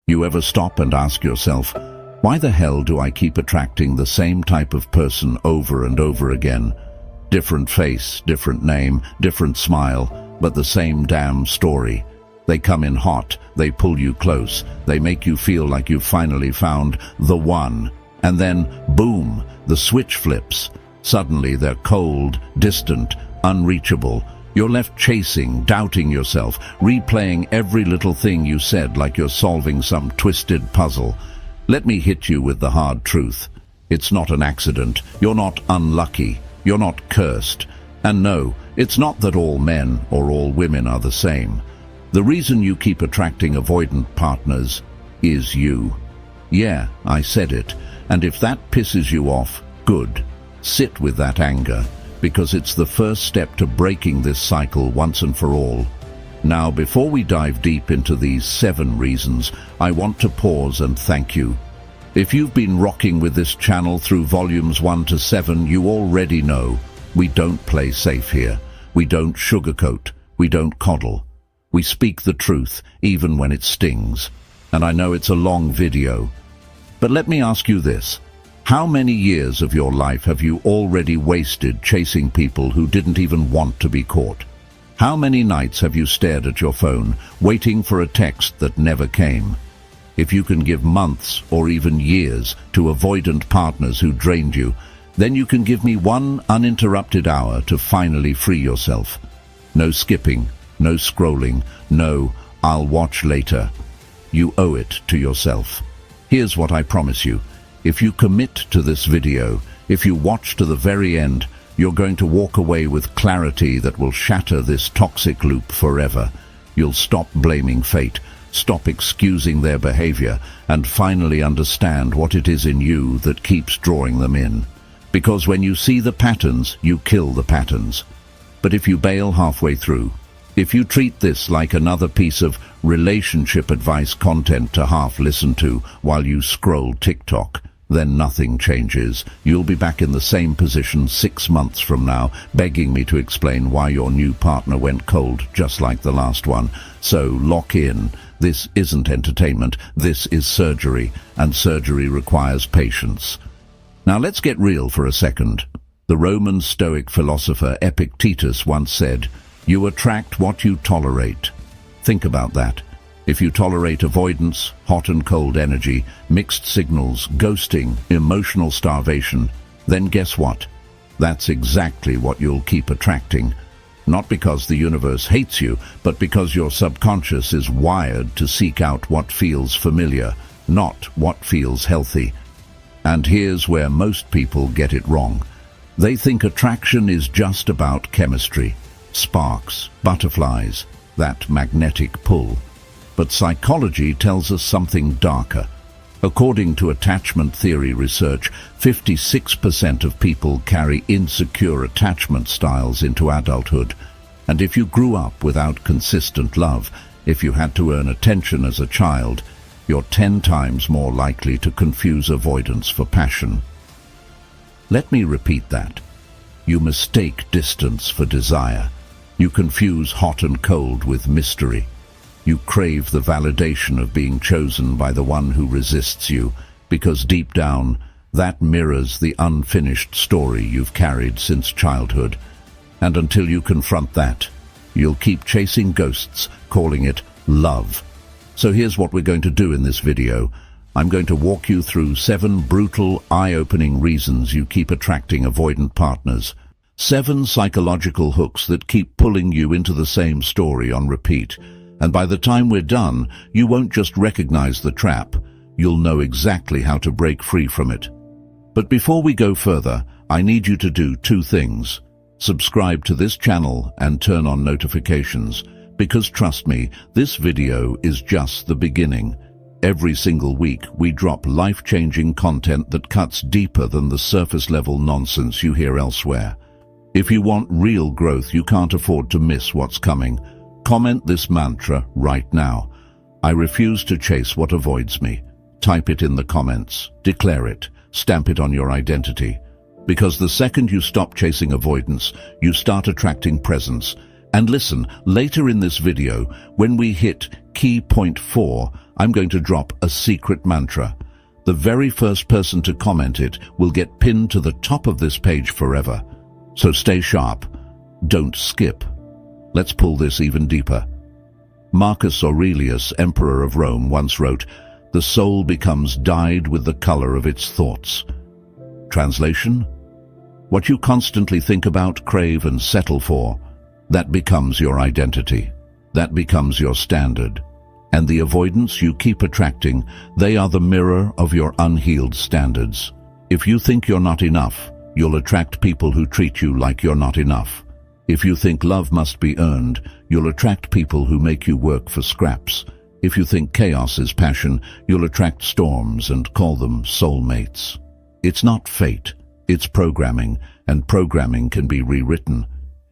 You ever stop and ask yourself, why the hell do I keep attracting the same type of person over and over again? Different face, different name, different smile, but the same damn story. They come in hot, they pull you close, they make you feel like you've finally found the one. And then, boom, the switch flips. Suddenly they're cold, distant, unreachable. You're left chasing, doubting yourself, replaying every little thing you said like you're solving some twisted puzzle. Let me hit you with the hard truth. It's not an accident. You're not unlucky. You're not cursed. And no, it's not that all men or all women are the same. The reason you keep attracting avoidant partners is you. Yeah, I said it. And if that pisses you off, good. Sit with that anger, because it's the first step to breaking this cycle once and for all. Now, before we dive deep into these 7 reasons, I want to pause and thank you. If you've been rocking with this channel through volumes 1 to 7, you already know we don't play safe here. We don't sugarcoat. We don't coddle. We speak the truth, even when it stings. And I know it's a long video. But let me ask you this. How many years of your life have you already wasted chasing people who didn't even want to be caught? How many nights have you stared at your phone, waiting for a text that never came? If you can give months or even years to avoidant partners who drained you, then you can give me 1 uninterrupted hour to finally free yourself. No skipping, no scrolling, no "I'll watch later." You owe it to yourself. Here's what I promise you. If you commit to this video, if you watch to the very end, you're going to walk away with clarity that will shatter this toxic loop forever. You'll stop blaming fate, stop excusing their behavior, and finally understand what it is in you that keeps drawing them in. Because when you see the patterns, you kill the patterns. But if you bail halfway through, if you treat this like another piece of relationship advice content to half listen to while you scroll TikTok, then nothing changes. You'll be back in the same position 6 months from now, begging me to explain why your new partner went cold just like the last one. So lock in. This isn't entertainment. This is surgery, and surgery requires patience. Now let's get real for a second. The Roman Stoic philosopher Epictetus once said, "You attract what you tolerate." Think about that. If you tolerate avoidance, hot and cold energy, mixed signals, ghosting, emotional starvation, then guess what? That's exactly what you'll keep attracting. Not because the universe hates you, but because your subconscious is wired to seek out what feels familiar, not what feels healthy. And here's where most people get it wrong. They think attraction is just about chemistry, sparks, butterflies, that magnetic pull. But psychology tells us something darker. According to attachment theory research, 56% of people carry insecure attachment styles into adulthood. And if you grew up without consistent love, if you had to earn attention as a child, you're 10 times more likely to confuse avoidance for passion. Let me repeat that. You mistake distance for desire. You confuse hot and cold with mystery. You crave the validation of being chosen by the one who resists you, because deep down, that mirrors the unfinished story you've carried since childhood. And until you confront that, you'll keep chasing ghosts, calling it love. So here's what we're going to do in this video. I'm going to walk you through 7 brutal, eye-opening reasons you keep attracting avoidant partners. 7 psychological hooks that keep pulling you into the same story on repeat. And by the time we're done, you won't just recognize the trap, you'll know exactly how to break free from it. But before we go further, I need you to do 2 things. Subscribe to this channel and turn on notifications, because trust me, this video is just the beginning. Every single week, we drop life-changing content that cuts deeper than the surface-level nonsense you hear elsewhere. If you want real growth, you can't afford to miss what's coming. Comment this mantra right now. I refuse to chase what avoids me. Type it in the comments. Declare it. Stamp it on your identity. Because the second you stop chasing avoidance, you start attracting presence. And listen, later in this video, when we hit key point 4, I'm going to drop a secret mantra. The very first person to comment it will get pinned to the top of this page forever. So stay sharp. Don't skip. Let's pull this even deeper. Marcus Aurelius, Emperor of Rome, once wrote, "The soul becomes dyed with the color of its thoughts." Translation? What you constantly think about, crave, and settle for, that becomes your identity. That becomes your standard. And the avoidance you keep attracting, they are the mirror of your unhealed standards. If you think you're not enough, you'll attract people who treat you like you're not enough. If you think love must be earned, you'll attract people who make you work for scraps. If you think chaos is passion, you'll attract storms and call them soulmates. It's not fate, it's programming, and programming can be rewritten.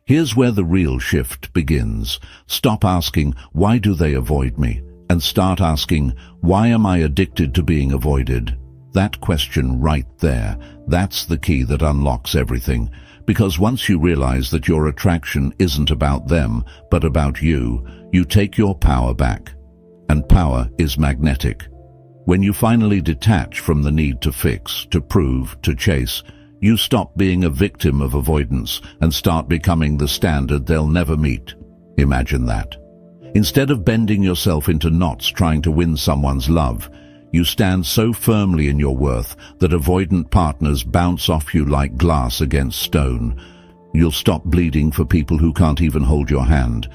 Here's where the real shift begins. Stop asking, why do they avoid me? And start asking, why am I addicted to being avoided? That question right there, that's the key that unlocks everything. Because once you realize that your attraction isn't about them, but about you, you take your power back. And power is magnetic. When you finally detach from the need to fix, to prove, to chase, you stop being a victim of avoidance and start becoming the standard they'll never meet. Imagine that. Instead of bending yourself into knots trying to win someone's love, you stand so firmly in your worth that avoidant partners bounce off you like glass against stone. You'll stop bleeding for people who can't even hold your hand.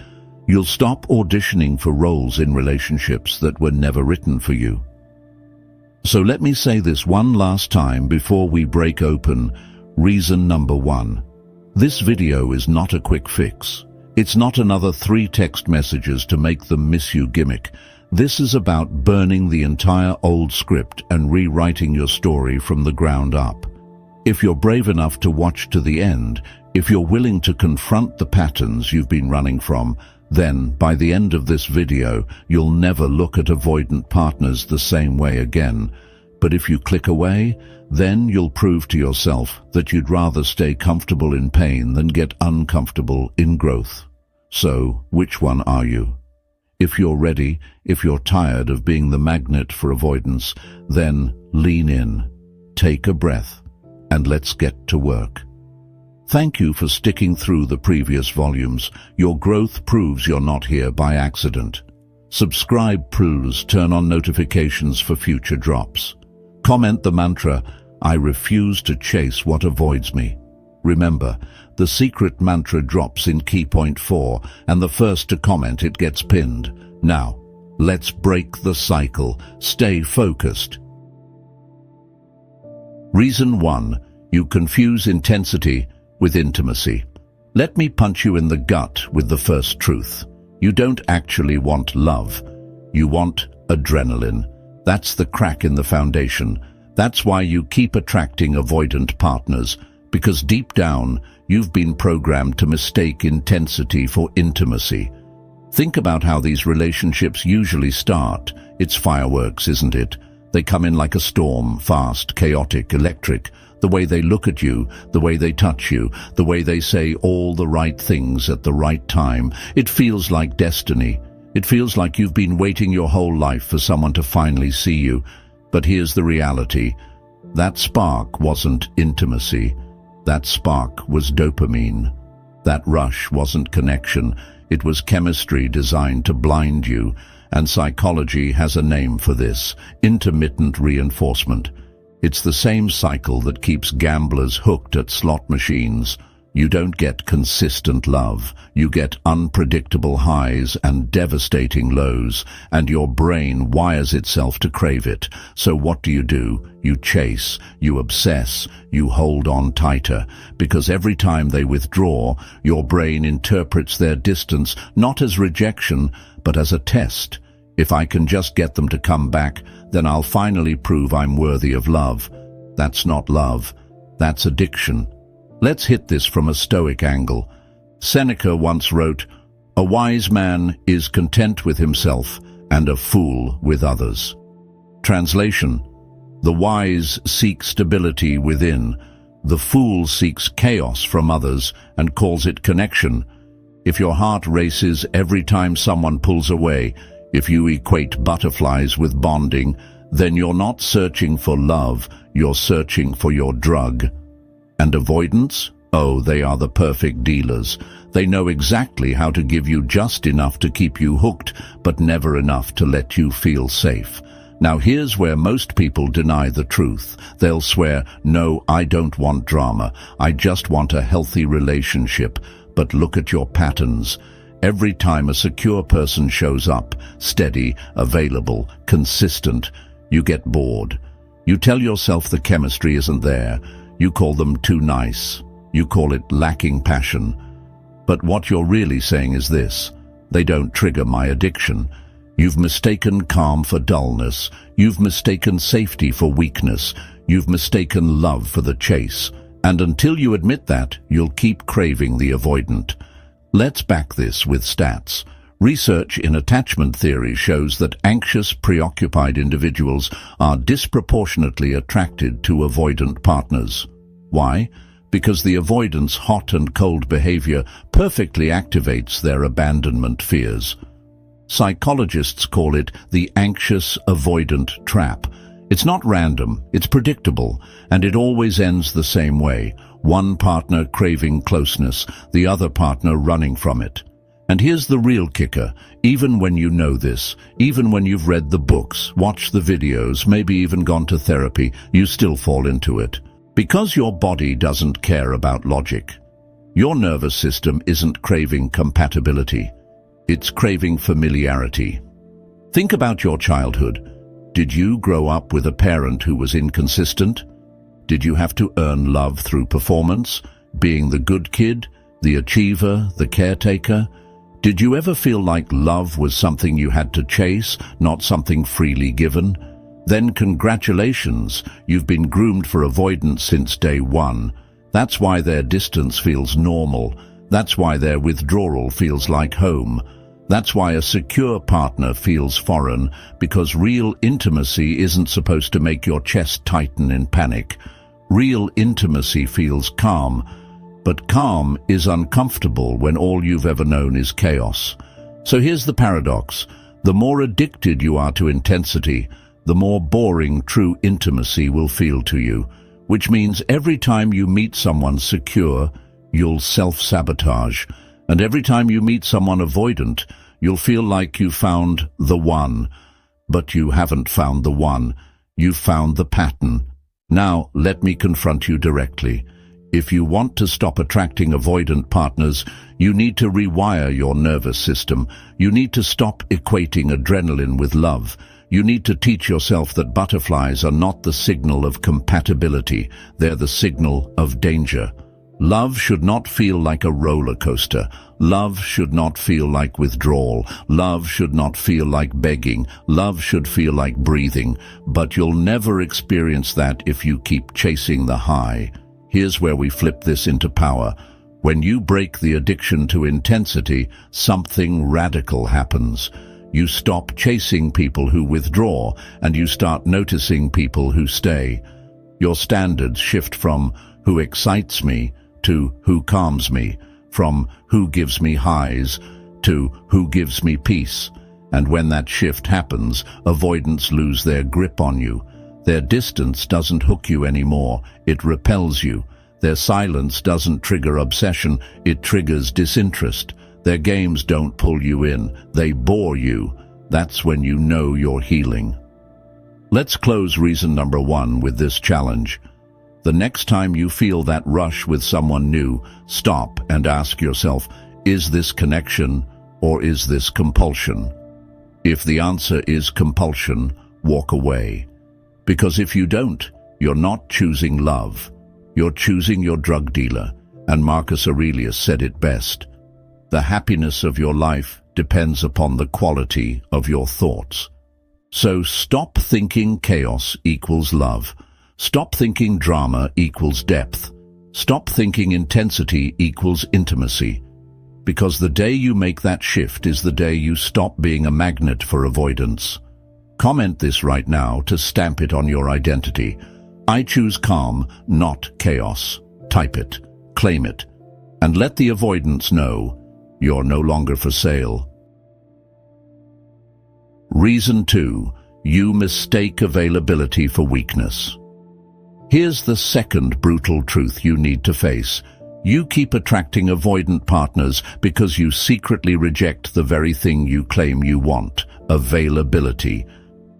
You'll stop auditioning for roles in relationships that were never written for you. So let me say this one last time before we break open. Reason number 1. This video is not a quick fix. It's not another 3 text messages to make them miss you gimmick. This is about burning the entire old script and rewriting your story from the ground up. If you're brave enough to watch to the end, if you're willing to confront the patterns you've been running from, then by the end of this video, you'll never look at avoidant partners the same way again. But if you click away, then you'll prove to yourself that you'd rather stay comfortable in pain than get uncomfortable in growth. So, which one are you? If you're ready, if you're tired of being the magnet for avoidance, then lean in, take a breath, and let's get to work. Thank you for sticking through the previous volumes. Your growth proves you're not here by accident. Subscribe, please. Turn on notifications for future drops. Comment the mantra, "I refuse to chase what avoids me." Remember, the secret mantra drops in key point 4, and the first to comment it gets pinned. Now, let's break the cycle. Stay focused. Reason 1. You confuse intensity with intimacy. Let me punch you in the gut with the first truth. You don't actually want love. You want adrenaline. That's the crack in the foundation. That's why you keep attracting avoidant partners, because deep down, you've been programmed to mistake intensity for intimacy. Think about how these relationships usually start. It's fireworks, isn't it? They come in like a storm, fast, chaotic, electric. The way they look at you, the way they touch you, the way they say all the right things at the right time. It feels like destiny. It feels like you've been waiting your whole life for someone to finally see you. But here's the reality. That spark wasn't intimacy. That spark was dopamine. That rush wasn't connection. It was chemistry designed to blind you. And psychology has a name for this: intermittent reinforcement. It's the same cycle that keeps gamblers hooked at slot machines. You don't get consistent love. You get unpredictable highs and devastating lows, and your brain wires itself to crave it. So what do? You chase, you obsess, you hold on tighter, because every time they withdraw, your brain interprets their distance not as rejection, but as a test. If I can just get them to come back, then I'll finally prove I'm worthy of love. That's not love. That's addiction. Let's hit this from a Stoic angle. Seneca once wrote, "A wise man is content with himself, and a fool with others." Translation: the wise seek stability within. The fool seeks chaos from others and calls it connection. If your heart races every time someone pulls away, If you equate butterflies with bonding, then you're not searching for love, you're searching for your drug. And avoidance? Oh, they are the perfect dealers. They know exactly how to give you just enough to keep you hooked, but never enough to let you feel safe. Now here's where most people deny the truth. They'll swear, "No, I don't want drama. I just want a healthy relationship." But look at your patterns. Every time a secure person shows up, steady, available, consistent, you get bored. You tell yourself the chemistry isn't there. You call them too nice. You call it lacking passion. But what you're really saying is this: they don't trigger my addiction. You've mistaken calm for dullness. You've mistaken safety for weakness. You've mistaken love for the chase. And until you admit that, you'll keep craving the avoidant. Let's back this with stats. Research in attachment theory shows that anxious, preoccupied individuals are disproportionately attracted to avoidant partners. Why? Because the avoidant's hot and cold behavior perfectly activates their abandonment fears. Psychologists call it the anxious avoidant trap. It's not random, it's predictable, and it always ends the same way. One partner craving closeness, the other partner running from it. And here's the real kicker: even when you know this, even when you've read the books, watched the videos, maybe even gone to therapy, you still fall into it. Because your body doesn't care about logic. Your nervous system isn't craving compatibility. It's craving familiarity. Think about your childhood. Did you grow up with a parent who was inconsistent? Did you have to earn love through performance, being the good kid, the achiever, the caretaker? Did you ever feel like love was something you had to chase, not something freely given? Then congratulations, you've been groomed for avoidance since day one. That's why their distance feels normal. That's why their withdrawal feels like home. That's why a secure partner feels foreign, because real intimacy isn't supposed to make your chest tighten in panic. Real intimacy feels calm, but calm is uncomfortable when all you've ever known is chaos. So here's the paradox. The more addicted you are to intensity, the more boring true intimacy will feel to you, which means every time you meet someone secure, you'll self-sabotage. And every time you meet someone avoidant, you'll feel like you found the one. But you haven't found the one. You've found the pattern. Now, let me confront you directly. If you want to stop attracting avoidant partners, you need to rewire your nervous system. You need to stop equating adrenaline with love. You need to teach yourself that butterflies are not the signal of compatibility. They're the signal of danger. Love should not feel like a roller coaster. Love should not feel like withdrawal. Love should not feel like begging. Love should feel like breathing. But you'll never experience that if you keep chasing the high. Here's where we flip this into power. When you break the addiction to intensity, something radical happens. You stop chasing people who withdraw, and you start noticing people who stay. Your standards shift from who excites me to who calms me, from who gives me highs to who gives me peace. And when that shift happens, avoidants lose their grip on you. Their distance doesn't hook you anymore, it repels you. Their silence doesn't trigger obsession, it triggers disinterest. Their games don't pull you in, they bore you. That's when you know you're healing. Let's close reason number 1 with this challenge. The next time you feel that rush with someone new, stop and ask yourself, is this connection or is this compulsion? If the answer is compulsion, walk away. Because if you don't, you're not choosing love. You're choosing your drug dealer. And Marcus Aurelius said it best. The happiness of your life depends upon the quality of your thoughts. So stop thinking chaos equals love. Stop thinking drama equals depth. Stop thinking intensity equals intimacy. Because the day you make that shift is the day you stop being a magnet for avoidance. Comment this right now to stamp it on your identity. I choose calm, not chaos. Type it, claim it, and let the avoidance know you're no longer for sale. Reason 2. You mistake availability for weakness. Here's the second brutal truth you need to face. You keep attracting avoidant partners because you secretly reject the very thing you claim you want: availability.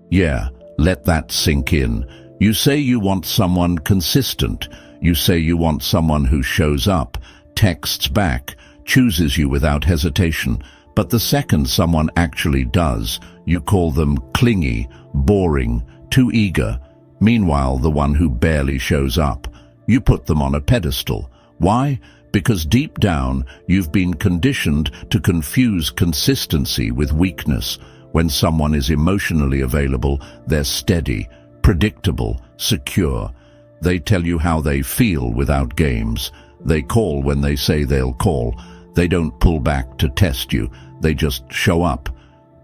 Yeah, let that sink in. You say you want someone consistent. You say you want someone who shows up, texts back, chooses you without hesitation. But the second someone actually does, you call them clingy, boring, too eager. Meanwhile, the one who barely shows up, you put them on a pedestal. Why? Because deep down, you've been conditioned to confuse consistency with weakness. When someone is emotionally available, they're steady, predictable, secure. They tell you how they feel without games. They call when they say they'll call. They don't pull back to test you. They just show up.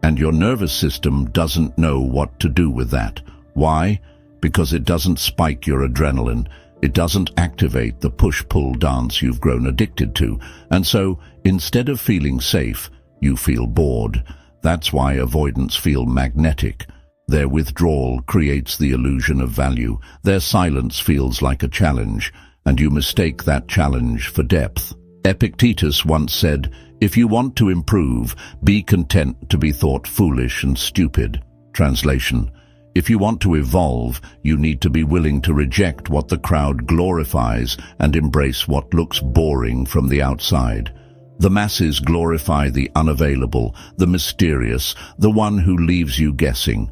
And your nervous system doesn't know what to do with that. Why? Because it doesn't spike your adrenaline. It doesn't activate the push-pull dance you've grown addicted to. And so, instead of feeling safe, you feel bored. That's why avoidants feel magnetic. Their withdrawal creates the illusion of value. Their silence feels like a challenge, and you mistake that challenge for depth. Epictetus once said, "If you want to improve, be content to be thought foolish and stupid." Translation: if you want to evolve, you need to be willing to reject what the crowd glorifies and embrace what looks boring from the outside. The masses glorify the unavailable, the mysterious, the one who leaves you guessing.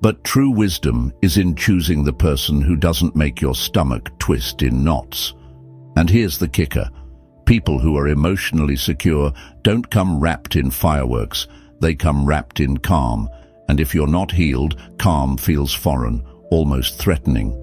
But true wisdom is in choosing the person who doesn't make your stomach twist in knots. And here's the kicker. People who are emotionally secure don't come wrapped in fireworks. They come wrapped in calm. And if you're not healed, calm feels foreign, almost threatening.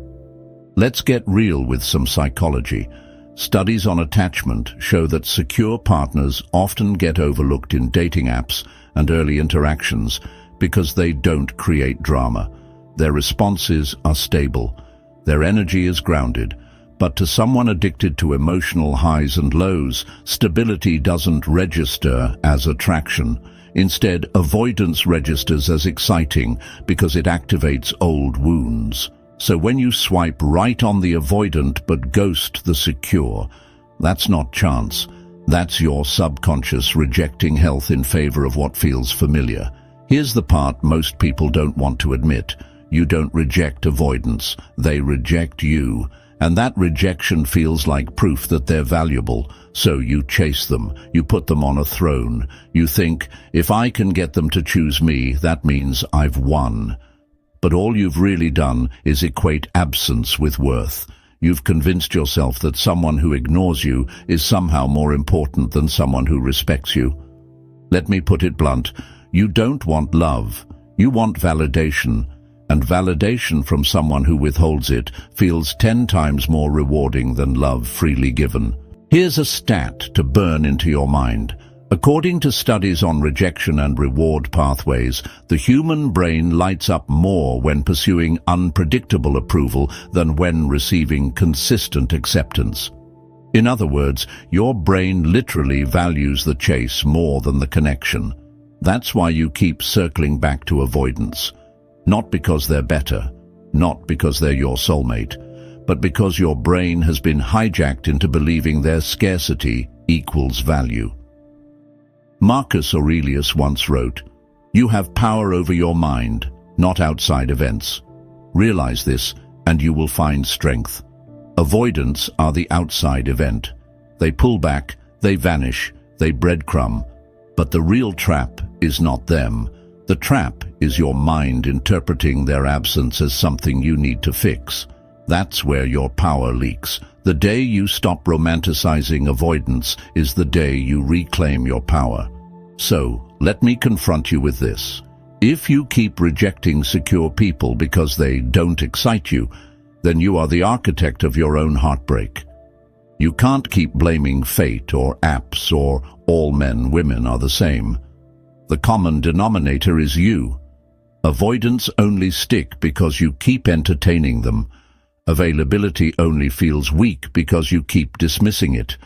Let's get real with some psychology. Studies on attachment show that secure partners often get overlooked in dating apps and early interactions because they don't create drama. Their responses are stable. Their energy is grounded. But to someone addicted to emotional highs and lows, stability doesn't register as attraction. Instead, avoidance registers as exciting because it activates old wounds. So when you swipe right on the avoidant but ghost the secure, that's not chance. That's your subconscious rejecting health in favor of what feels familiar. Here's the part most people don't want to admit. You don't reject avoidance. They reject you. And that rejection feels like proof that they're valuable. So you chase them. You put them on a throne. You think, if I can get them to choose me, that means I've won. But all you've really done is equate absence with worth. You've convinced yourself that someone who ignores you is somehow more important than someone who respects you. Let me put it blunt. You don't want love. You want validation. And validation from someone who withholds it feels 10 times more rewarding than love freely given. Here's a stat to burn into your mind. According to studies on rejection and reward pathways, the human brain lights up more when pursuing unpredictable approval than when receiving consistent acceptance. In other words, your brain literally values the chase more than the connection. That's why you keep circling back to avoidance. Not because they're better, not because they're your soulmate, but because your brain has been hijacked into believing their scarcity equals value. Marcus Aurelius once wrote, "You have power over your mind, not outside events. Realize this, and you will find strength." Avoidants are the outside event. They pull back, they vanish, they breadcrumb. But the real trap is not them. The trap is your mind interpreting their absence as something you need to fix. That's where your power leaks. The day you stop romanticizing avoidance is the day you reclaim your power. So, let me confront you with this. If you keep rejecting secure people because they don't excite you, then you are the architect of your own heartbreak. You can't keep blaming fate or apps or all men, women are the same. The common denominator is you. Avoidants only stick because you keep entertaining them. Availability only feels weak because you keep dismissing it.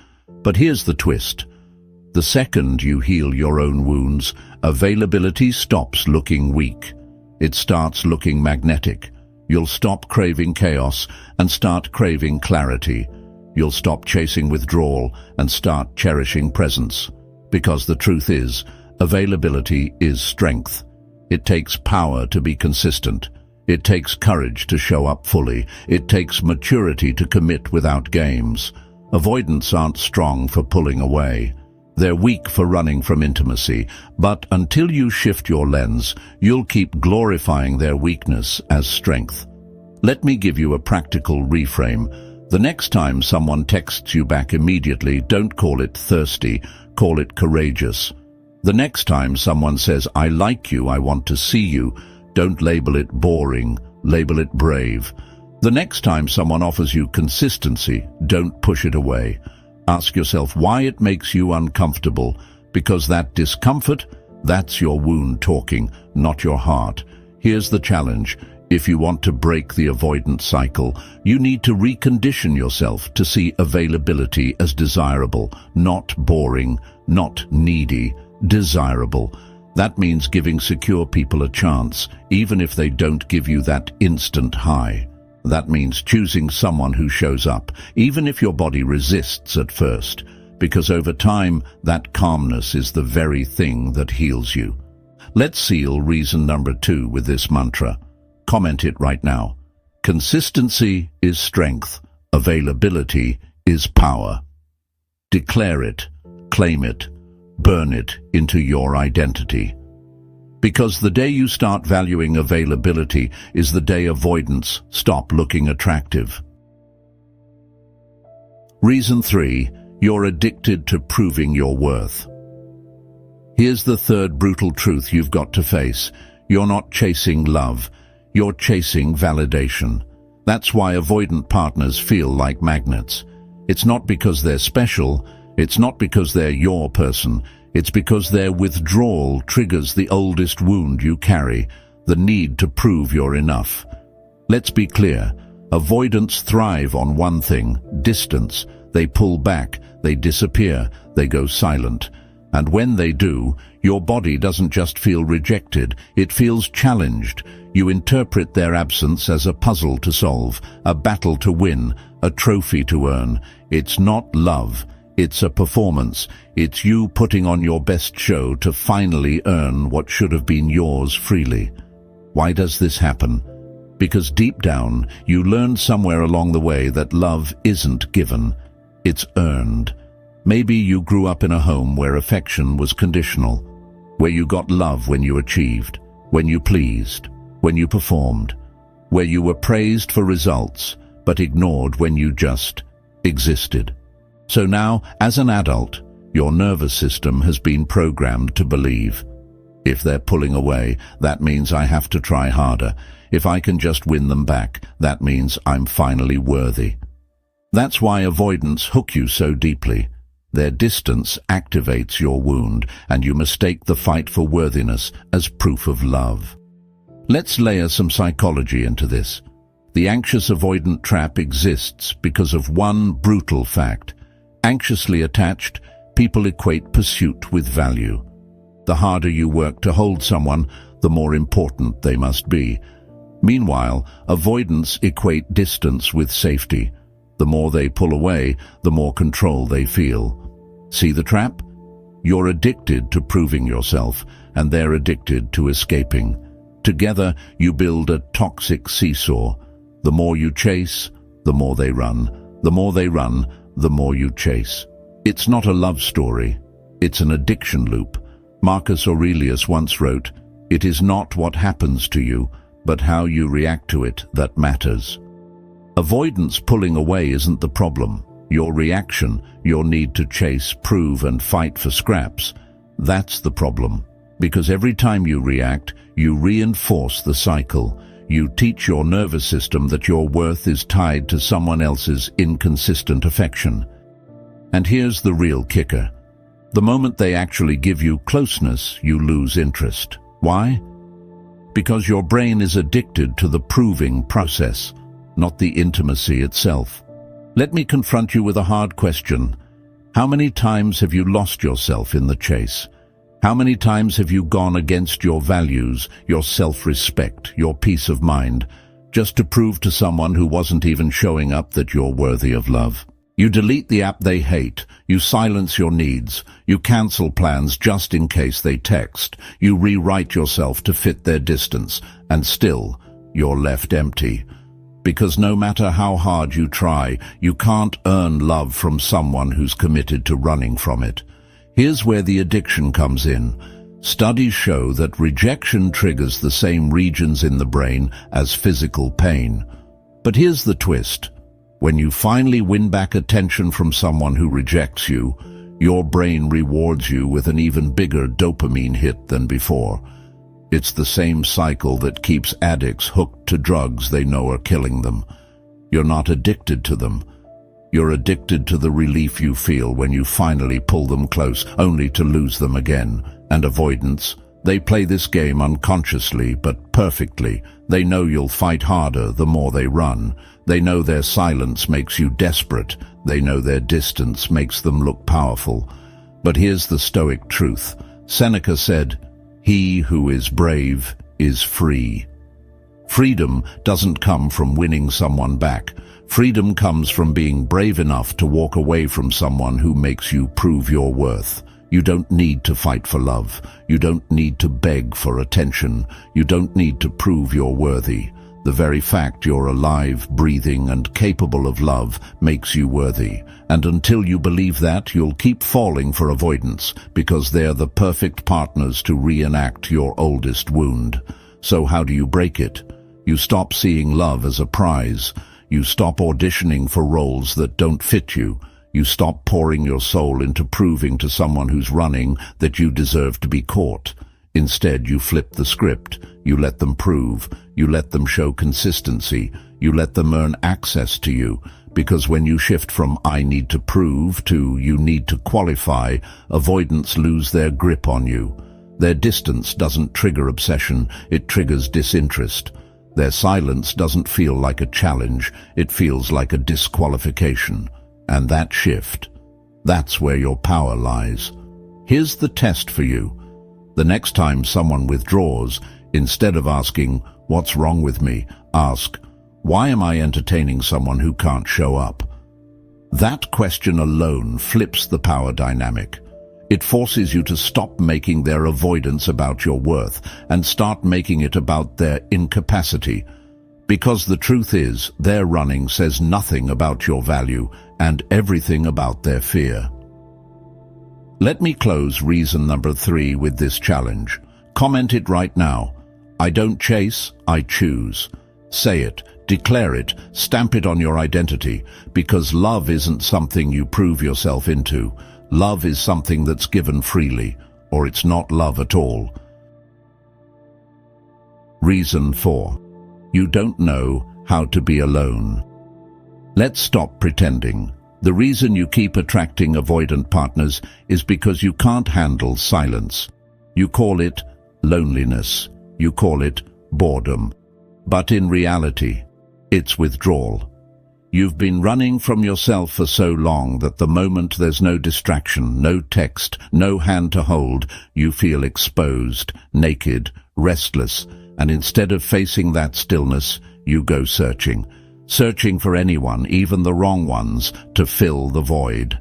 But here's the twist. The second you heal your own wounds, availability stops looking weak. It starts looking magnetic. You'll stop craving chaos and start craving clarity. You'll stop chasing withdrawal and start cherishing presence. Because the truth is, availability is strength. It takes power to be consistent. It takes courage to show up fully. It takes maturity to commit without games. Avoidants aren't strong for pulling away. They're weak for running from intimacy, but until you shift your lens, you'll keep glorifying their weakness as strength. Let me give you a practical reframe. The next time someone texts you back immediately, don't call it thirsty, call it courageous. The next time someone says, "I like you, I want to see you," don't label it boring, label it brave. The next time someone offers you consistency, don't push it away. Ask yourself why it makes you uncomfortable, because that discomfort, that's your wound talking, not your heart. Here's the challenge. If you want to break the avoidance cycle, you need to recondition yourself to see availability as desirable, not boring, not needy, desirable. That means giving secure people a chance, even if they don't give you that instant high. That means choosing someone who shows up, even if your body resists at first, because over time, that calmness is the very thing that heals you. Let's seal reason number 2 with this mantra. Comment it right now. Consistency is strength. Availability is power. Declare it, claim it, burn it into your identity. Because the day you start valuing availability is the day avoidance stop looking attractive. Reason 3, you're addicted to proving your worth. Here's the third brutal truth you've got to face. You're not chasing love, you're chasing validation. That's why avoidant partners feel like magnets. It's not because they're special, it's not because they're your person, it's because their withdrawal triggers the oldest wound you carry, the need to prove you're enough. Let's be clear, avoidants thrive on one thing, distance. They pull back, they disappear, they go silent. And when they do, your body doesn't just feel rejected, it feels challenged. You interpret their absence as a puzzle to solve, a battle to win, a trophy to earn. It's not love. It's a performance. It's you putting on your best show to finally earn what should have been yours freely. Why does this happen? Because deep down, you learned somewhere along the way that love isn't given, it's earned. Maybe you grew up in a home where affection was conditional, where you got love when you achieved, when you pleased, when you performed, where you were praised for results, but ignored when you just existed. So now, as an adult, your nervous system has been programmed to believe, if they're pulling away, that means I have to try harder. If I can just win them back, that means I'm finally worthy. That's why avoidants hook you so deeply. Their distance activates your wound, and you mistake the fight for worthiness as proof of love. Let's layer some psychology into this. The anxious avoidant trap exists because of one brutal fact. Anxiously attached, people equate pursuit with value. The harder you work to hold someone, the more important they must be. Meanwhile, avoidants equate distance with safety. The more they pull away, the more control they feel. See the trap? You're addicted to proving yourself, and they're addicted to escaping. Together, you build a toxic seesaw. The more you chase, the more they run. The more they run, the more you chase. It's not a love story. It's an addiction loop. Marcus Aurelius once wrote, "It is not what happens to you, but how you react to it that matters." Avoidance pulling away isn't the problem. Your reaction, your need to chase, prove, and fight for scraps, that's the problem. Because every time you react, you reinforce the cycle. You teach your nervous system that your worth is tied to someone else's inconsistent affection. And here's the real kicker. The moment they actually give you closeness, you lose interest. Why? Because your brain is addicted to the proving process, not the intimacy itself. Let me confront you with a hard question. How many times have you lost yourself in the chase? How many times have you gone against your values, your self-respect, your peace of mind, just to prove to someone who wasn't even showing up that you're worthy of love? You delete the app they hate, you silence your needs, you cancel plans just in case they text, you rewrite yourself to fit their distance, and still, you're left empty. Because no matter how hard you try, you can't earn love from someone who's committed to running from it. Here's where the addiction comes in. Studies show that rejection triggers the same regions in the brain as physical pain. But here's the twist. When you finally win back attention from someone who rejects you, your brain rewards you with an even bigger dopamine hit than before. It's the same cycle that keeps addicts hooked to drugs they know are killing them. You're not addicted to them. You're addicted to the relief you feel when you finally pull them close, only to lose them again. And avoidance, they play this game unconsciously but perfectly. They know you'll fight harder the more they run. They know their silence makes you desperate. They know their distance makes them look powerful. But here's the stoic truth. Seneca said, "He who is brave is free." Freedom doesn't come from winning someone back. Freedom comes from being brave enough to walk away from someone who makes you prove your worth. You don't need to fight for love. You don't need to beg for attention. You don't need to prove you're worthy. The very fact you're alive, breathing, and capable of love makes you worthy. And until you believe that, you'll keep falling for avoidance, because they're the perfect partners to reenact your oldest wound. So how do you break it? You stop seeing love as a prize. You stop auditioning for roles that don't fit you. You stop pouring your soul into proving to someone who's running that you deserve to be caught. Instead, you flip the script. You let them prove. You let them show consistency. You let them earn access to you. Because when you shift from "I need to prove" to "you need to qualify," avoidance lose their grip on you. Their distance doesn't trigger obsession, it triggers disinterest. Their silence doesn't feel like a challenge, it feels like a disqualification. And that shift, that's where your power lies. Here's the test for you. The next time someone withdraws, instead of asking, "What's wrong with me?" ask, "Why am I entertaining someone who can't show up?" That question alone flips the power dynamic. It forces you to stop making their avoidance about your worth and start making it about their incapacity. Because the truth is, their running says nothing about your value and everything about their fear. Let me close reason number 3 with this challenge. Comment it right now. I don't chase, I choose. Say it, declare it, stamp it on your identity, because love isn't something you prove yourself into. Love is something that's given freely, or it's not love at all. Reason 4. You don't know how to be alone. Let's stop pretending. The reason you keep attracting avoidant partners is because you can't handle silence. You call it loneliness. You call it boredom. But in reality, it's withdrawal. You've been running from yourself for so long that the moment there's no distraction, no text, no hand to hold, you feel exposed, naked, restless, and instead of facing that stillness, you go searching. Searching for anyone, even the wrong ones, to fill the void.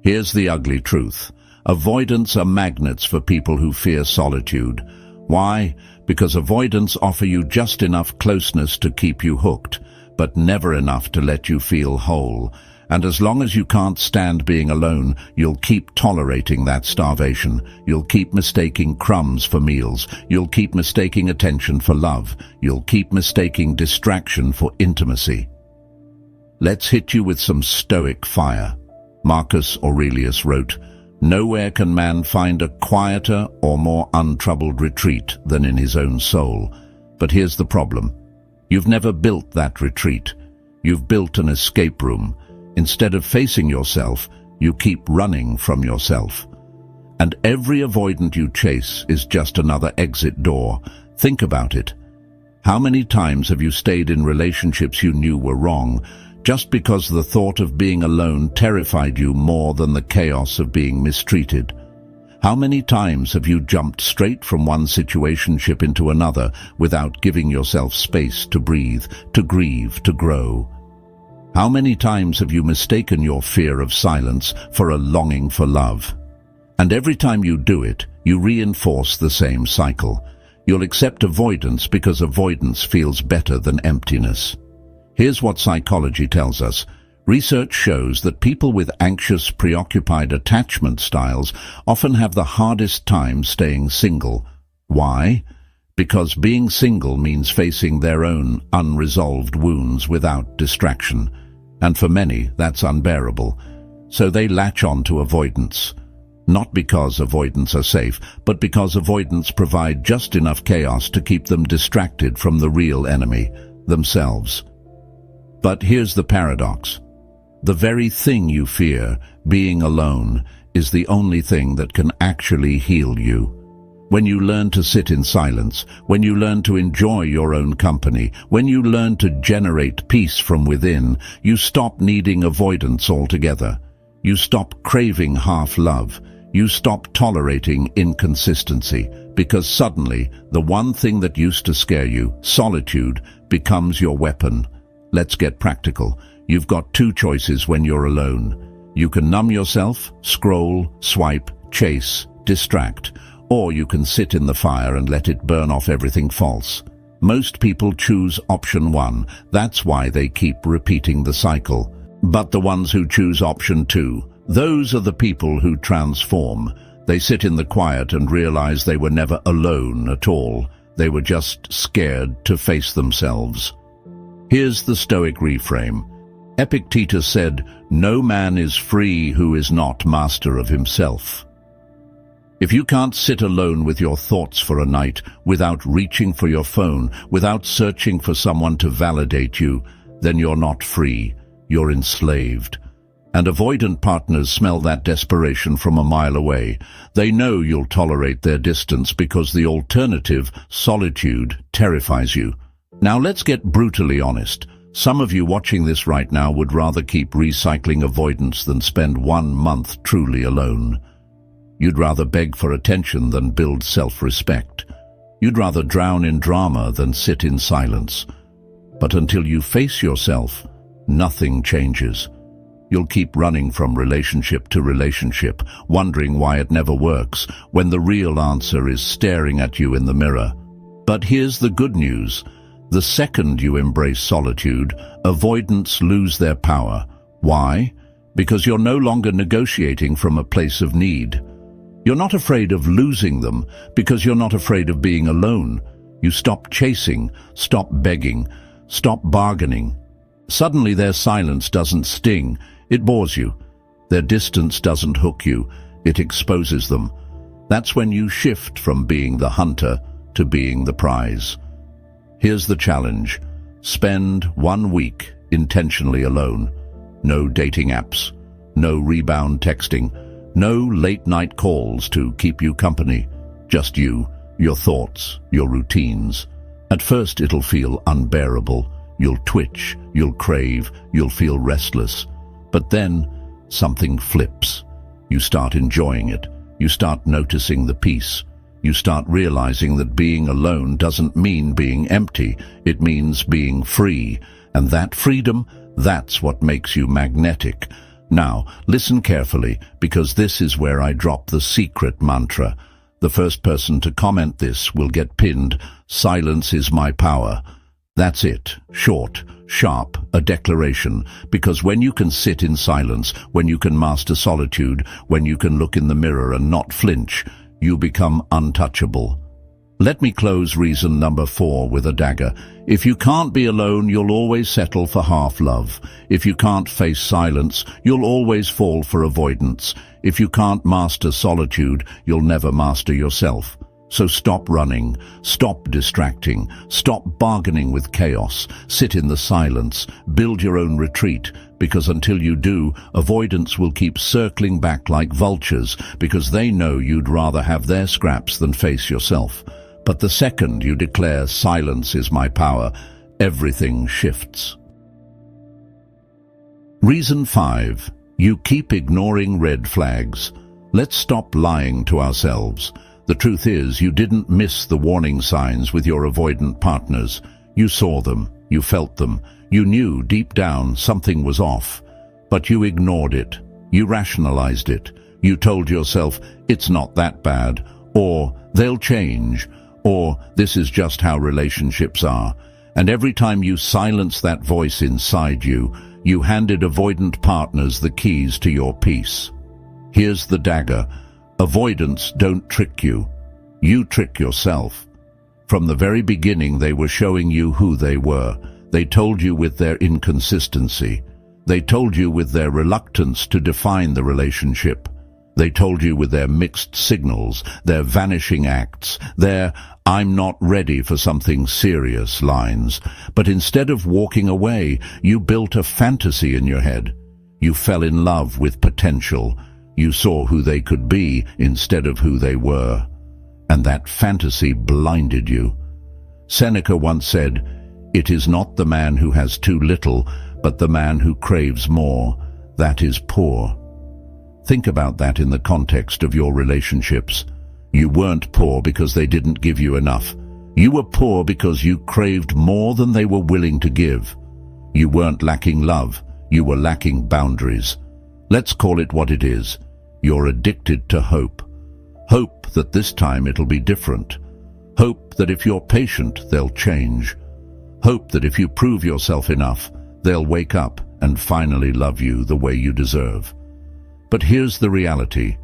Here's the ugly truth. Avoidants are magnets for people who fear solitude. Why? Because avoidants offer you just enough closeness to keep you hooked, but never enough to let you feel whole. And as long as you can't stand being alone, you'll keep tolerating that starvation. You'll keep mistaking crumbs for meals. You'll keep mistaking attention for love. You'll keep mistaking distraction for intimacy. Let's hit you with some stoic fire. Marcus Aurelius wrote, "Nowhere can man find a quieter or more untroubled retreat than in his own soul." But here's the problem. You've never built that retreat. You've built an escape room. Instead of facing yourself, you keep running from yourself. And every avoidant you chase is just another exit door. Think about it. How many times have you stayed in relationships you knew were wrong, just because the thought of being alone terrified you more than the chaos of being mistreated. How many times have you jumped straight from one situationship into another without giving yourself space to breathe, to grieve, to grow? How many times have you mistaken your fear of silence for a longing for love? And every time you do it, you reinforce the same cycle. You'll accept avoidance because avoidance feels better than emptiness. Here's what psychology tells us. Research shows that people with anxious, preoccupied attachment styles often have the hardest time staying single. Why? Because being single means facing their own unresolved wounds without distraction. And for many, that's unbearable. So they latch on to avoidance. Not because avoidance are safe, but because avoidance provide just enough chaos to keep them distracted from the real enemy, themselves. But here's the paradox. The very thing you fear, being alone, is the only thing that can actually heal you. When you learn to sit in silence, when you learn to enjoy your own company, when you learn to generate peace from within, you stop needing avoidance altogether. You stop craving half-love. You stop tolerating inconsistency, because suddenly the one thing that used to scare you, solitude, becomes your weapon. Let's get practical. You've got two choices when you're alone. You can numb yourself, scroll, swipe, chase, distract, or you can sit in the fire and let it burn off everything false. Most people choose option one. That's why they keep repeating the cycle. But the ones who choose option two, those are the people who transform. They sit in the quiet and realize they were never alone at all. They were just scared to face themselves. Here's the Stoic reframe. Epictetus said, "No man is free who is not master of himself." If you can't sit alone with your thoughts for a night without reaching for your phone, without searching for someone to validate you, then you're not free, you're enslaved. And avoidant partners smell that desperation from a mile away. They know you'll tolerate their distance because the alternative, solitude, terrifies you. Now let's get brutally honest. Some of you watching this right now would rather keep recycling avoidance than spend 1 month truly alone. You'd rather beg for attention than build self-respect. You'd rather drown in drama than sit in silence. But until you face yourself, nothing changes. You'll keep running from relationship to relationship, wondering why it never works, when the real answer is staring at you in the mirror. But here's the good news. The second you embrace solitude, avoidance lose their power. Why? Because you're no longer negotiating from a place of need. You're not afraid of losing them because you're not afraid of being alone. You stop chasing, stop begging, stop bargaining. Suddenly their silence doesn't sting, it bores you. Their distance doesn't hook you, it exposes them. That's when you shift from being the hunter to being the prize. Here's the challenge. Spend 1 week intentionally alone. No dating apps, no rebound texting, no late-night calls to keep you company. Just you, your thoughts, your routines. At first it'll feel unbearable. You'll twitch, you'll crave, you'll feel restless. But then something flips. You start enjoying it. You start noticing the peace. You start realizing that being alone doesn't mean being empty. It means being free. And that freedom, that's what makes you magnetic. Now, listen carefully, because this is where I drop the secret mantra. The first person to comment this will get pinned. Silence is my power. That's it. Short, sharp, a declaration. Because when you can sit in silence, when you can master solitude, when you can look in the mirror and not flinch, you become untouchable. Let me close reason number 4 with a dagger. If you can't be alone, you'll always settle for half love. If you can't face silence, you'll always fall for avoidance. If you can't master solitude, you'll never master yourself. So stop running, stop distracting, stop bargaining with chaos, sit in the silence, build your own retreat, because until you do, avoidance will keep circling back like vultures, because they know you'd rather have their scraps than face yourself. But the second you declare silence is my power, everything shifts. Reason 5. You keep ignoring red flags. Let's stop lying to ourselves. The truth is, you didn't miss the warning signs with your avoidant partners. You saw them, you felt them, you knew deep down something was off. But you ignored it, you rationalized it. You told yourself, it's not that bad, or they'll change, or this is just how relationships are. And every time you silence that voice inside you, you handed avoidant partners the keys to your peace. Here's the dagger. Avoidants don't trick you. You trick yourself. From the very beginning, they were showing you who they were. They told you with their inconsistency. They told you with their reluctance to define the relationship. They told you with their mixed signals, their vanishing acts, their "I'm not ready for something serious" lines. But instead of walking away, you built a fantasy in your head. You fell in love with potential. You saw who they could be instead of who they were. And that fantasy blinded you. Seneca once said, "It is not the man who has too little, but the man who craves more. That is poor." Think about that in the context of your relationships. You weren't poor because they didn't give you enough. You were poor because you craved more than they were willing to give. You weren't lacking love, you were lacking boundaries. Let's call it what it is. You're addicted to hope. Hope that this time it'll be different. Hope that if you're patient, they'll change. Hope that if you prove yourself enough, they'll wake up and finally love you the way you deserve. But here's the reality.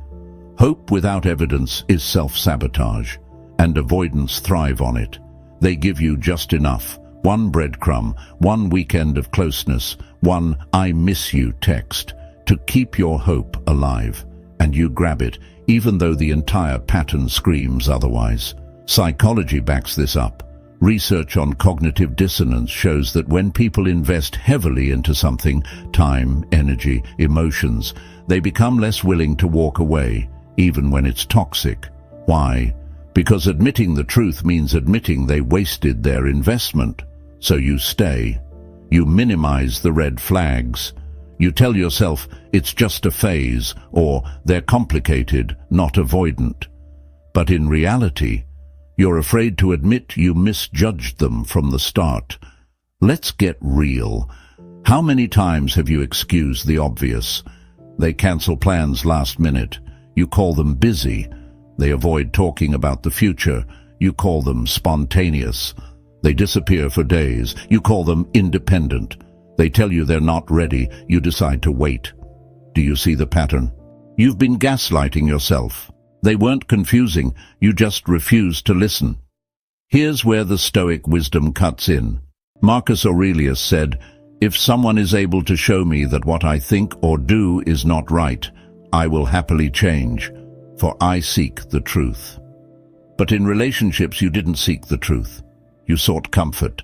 Hope without evidence is self-sabotage, and avoidants thrive on it. They give you just enough, one breadcrumb, one weekend of closeness, one "I miss you" text, to keep your hope alive. And you grab it, even though the entire pattern screams otherwise. Psychology backs this up. Research on cognitive dissonance shows that when people invest heavily into something, time, energy, emotions, they become less willing to walk away, even when it's toxic. Why? Because admitting the truth means admitting they wasted their investment. So you stay. You minimize the red flags. You tell yourself it's just a phase, or they're complicated, not avoidant. But in reality, you're afraid to admit you misjudged them from the start. Let's get real. How many times have you excused the obvious? They cancel plans last minute. You call them busy. They avoid talking about the future. You call them spontaneous. They disappear for days. You call them independent. They tell you they're not ready. You decide to wait. Do you see the pattern? You've been gaslighting yourself. They weren't confusing. You just refused to listen. Here's where the Stoic wisdom cuts in. Marcus Aurelius said, "If someone is able to show me that what I think or do is not right, I will happily change, for I seek the truth." But in relationships, you didn't seek the truth. You sought comfort.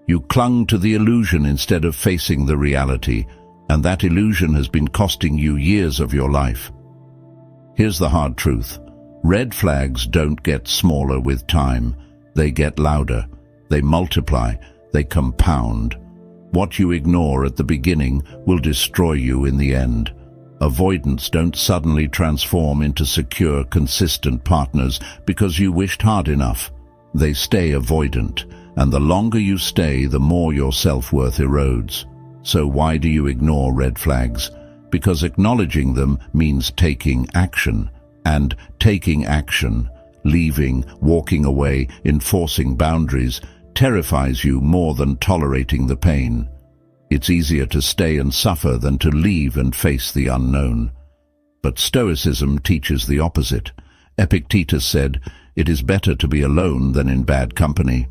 You clung to the illusion instead of facing the reality, and that illusion has been costing you years of your life. Here's the hard truth. Red flags don't get smaller with time. They get louder. They multiply. They compound. What you ignore at the beginning will destroy you in the end. Avoidants don't suddenly transform into secure, consistent partners because you wished hard enough. They stay avoidant, and the longer you stay, the more your self-worth erodes. So why do you ignore red flags? Because acknowledging them means taking action. And taking action, leaving, walking away, enforcing boundaries, terrifies you more than tolerating the pain. It's easier to stay and suffer than to leave and face the unknown. But Stoicism teaches the opposite. Epictetus said, "It is better to be alone than in bad company."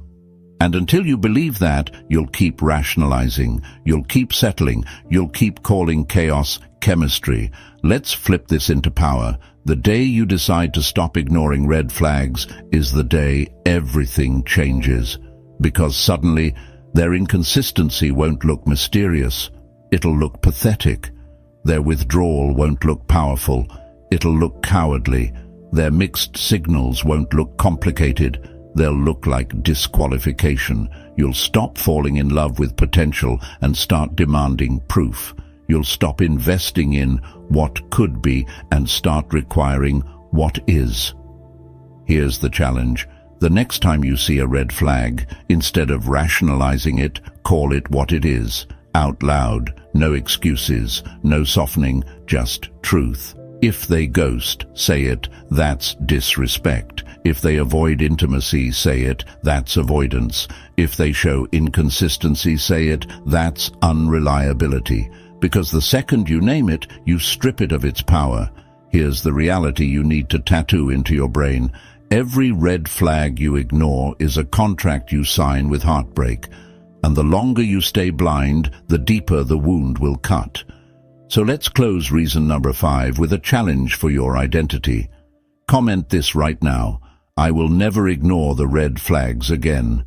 And until you believe that, you'll keep rationalizing, you'll keep settling, you'll keep calling chaos chemistry. Let's flip this into power. The day you decide to stop ignoring red flags is the day everything changes. Because suddenly, their inconsistency won't look mysterious. It'll look pathetic. Their withdrawal won't look powerful. It'll look cowardly. Their mixed signals won't look complicated. They'll look like disqualification. You'll stop falling in love with potential and start demanding proof. You'll stop investing in what could be and start requiring what is. Here's the challenge. The next time you see a red flag, instead of rationalizing it, call it what it is, out loud. No excuses, no softening, just truth. If they ghost, say it, that's disrespect. If they avoid intimacy, say it, that's avoidance. If they show inconsistency, say it, that's unreliability. Because the second you name it, you strip it of its power. Here's the reality you need to tattoo into your brain. Every red flag you ignore is a contract you sign with heartbreak. And the longer you stay blind, the deeper the wound will cut. So let's close reason number 5 with a challenge for your identity. Comment this right now. I will never ignore the red flags again.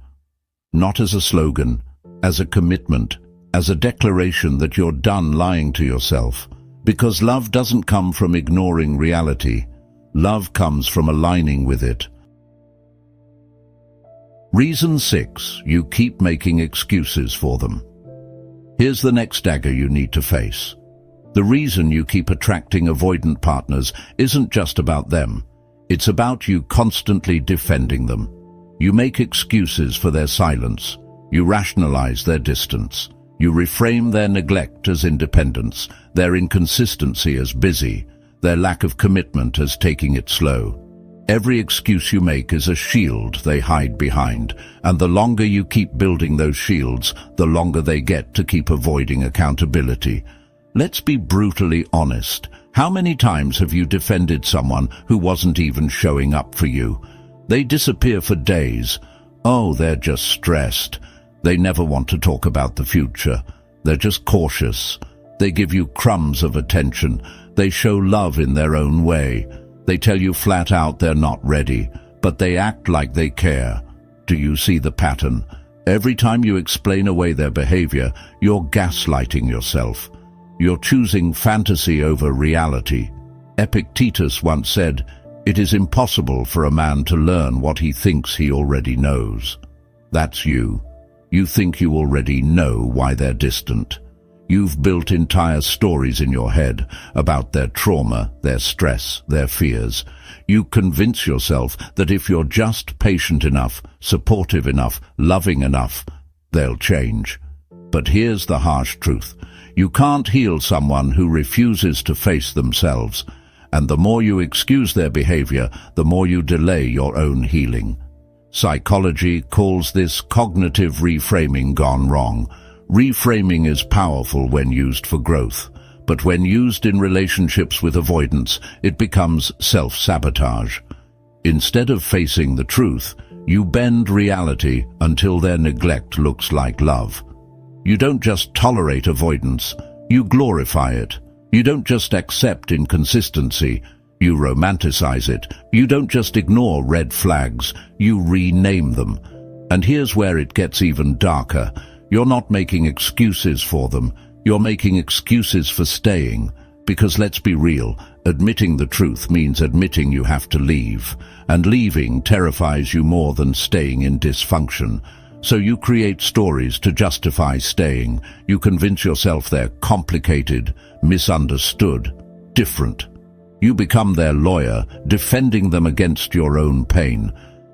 Not as a slogan, as a commitment, as a declaration that you're done lying to yourself. Because love doesn't come from ignoring reality. Love comes from aligning with it. Reason 6, you keep making excuses for them. Here's the next dagger you need to face. The reason you keep attracting avoidant partners isn't just about them. It's about you constantly defending them. You make excuses for their silence. You rationalize their distance. You reframe their neglect as independence, their inconsistency as busy, their lack of commitment as taking it slow. Every excuse you make is a shield they hide behind, and the longer you keep building those shields, the longer they get to keep avoiding accountability. Let's be brutally honest. How many times have you defended someone who wasn't even showing up for you? They disappear for days. Oh, they're just stressed. They never want to talk about the future. They're just cautious. They give you crumbs of attention. They show love in their own way. They tell you flat out they're not ready, but they act like they care. Do you see the pattern? Every time you explain away their behavior, you're gaslighting yourself. You're choosing fantasy over reality. Epictetus once said, "It is impossible for a man to learn what he thinks he already knows." That's you. You think you already know why they're distant. You've built entire stories in your head about their trauma, their stress, their fears. You convince yourself that if you're just patient enough, supportive enough, loving enough, they'll change. But here's the harsh truth. You can't heal someone who refuses to face themselves. And the more you excuse their behavior, the more you delay your own healing. Psychology calls this cognitive reframing gone wrong. Reframing is powerful when used for growth, but when used in relationships with avoidance, it becomes self-sabotage. Instead of facing the truth, you bend reality until their neglect looks like love. You don't just tolerate avoidance, you glorify it. You don't just accept inconsistency, you romanticize it. You don't just ignore red flags, you rename them. And here's where it gets even darker. You're not making excuses for them, you're making excuses for staying. Because let's be real, admitting the truth means admitting you have to leave. And leaving terrifies you more than staying in dysfunction. So you create stories to justify staying. You convince yourself they're complicated, misunderstood, different. You become their lawyer, defending them against your own pain.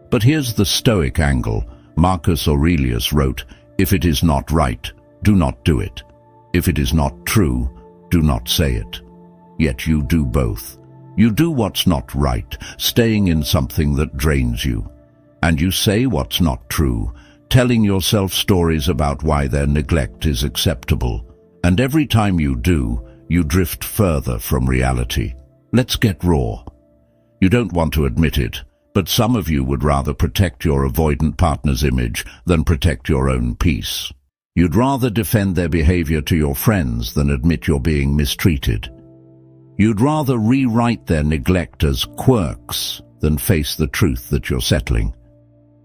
But here's the Stoic angle. Marcus Aurelius wrote, "If it is not right, do not do it. If it is not true, do not say it." Yet you do both. You do what's not right, staying in something that drains you. And you say what's not true, telling yourself stories about why their neglect is acceptable. And every time you do, you drift further from reality. Let's get raw. You don't want to admit it, but some of you would rather protect your avoidant partner's image than protect your own peace. You'd rather defend their behavior to your friends than admit you're being mistreated. You'd rather rewrite their neglect as quirks than face the truth that you're settling.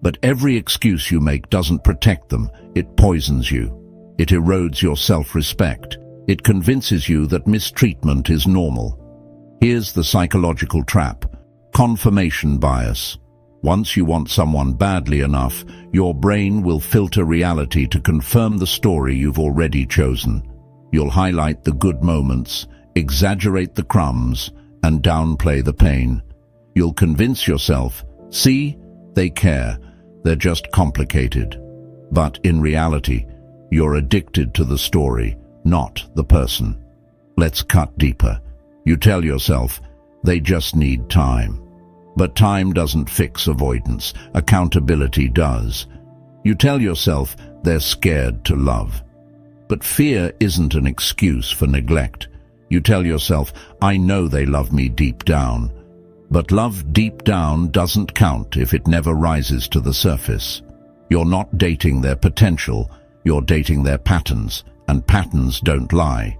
But every excuse you make doesn't protect them, it poisons you. It erodes your self-respect. It convinces you that mistreatment is normal. Here's the psychological trap. Confirmation bias. Once you want someone badly enough, your brain will filter reality to confirm the story you've already chosen. You'll highlight the good moments, exaggerate the crumbs, and downplay the pain. You'll convince yourself, see, they care, they're just complicated. But in reality, you're addicted to the story, not the person. Let's cut deeper. You tell yourself, they just need time. But time doesn't fix avoidance, accountability does. You tell yourself they're scared to love. But fear isn't an excuse for neglect. You tell yourself, I know they love me deep down. But love deep down doesn't count if it never rises to the surface. You're not dating their potential, you're dating their patterns, and patterns don't lie.